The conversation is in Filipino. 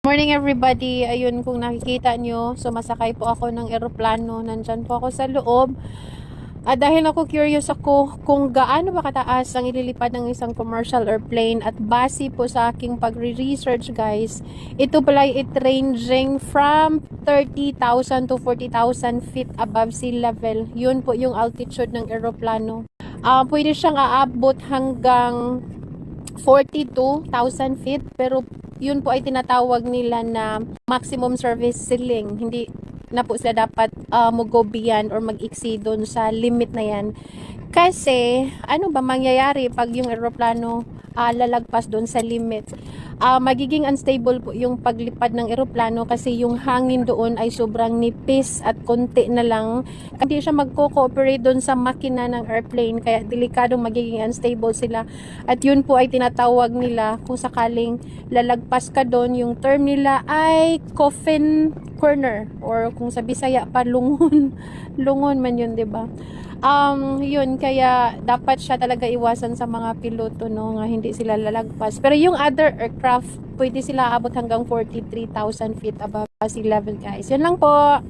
Morning everybody, ayun kung nakikita nyo, sumasakay po ako ng eroplano, nandyan po ako sa loob. At dahil ako curious ako kung gaano ba kataas ang ililipad ng isang commercial airplane, at base po sa aking pagre-research guys, ito pala it ranging from 30,000 to 40,000 feet above sea level. Yun po yung altitude ng eroplano. Pwede siyang aabot hanggang 42,000 feet, pero yun po ay tinatawag nila na maximum service ceiling. Hindi na po sila dapat mag-go beyond or mag-exceed doon sa limit na yan. Kasi ano ba mangyayari pag yung eroplano lalagpas doon sa limit? Magiging unstable po yung paglipad ng eroplano kasi yung hangin doon ay sobrang nipis at konti na lang. Hindi siya magko-cooperate doon sa makina ng airplane, kaya delikadong magiging unstable sila. At yun po ay tinatawag nila, kung sakaling lalagpas ka doon, yung term nila ay coffin corner, or kung sa Bisaya pa lungon. Lungon man yun, 'di ba? Yun, kaya dapat siya talaga iwasan sa mga piloto, no, nga hindi sila lalagpas. Pero yung other aircraft, pwede sila abot hanggang 43,000 feet above sea level guys. Yun lang po.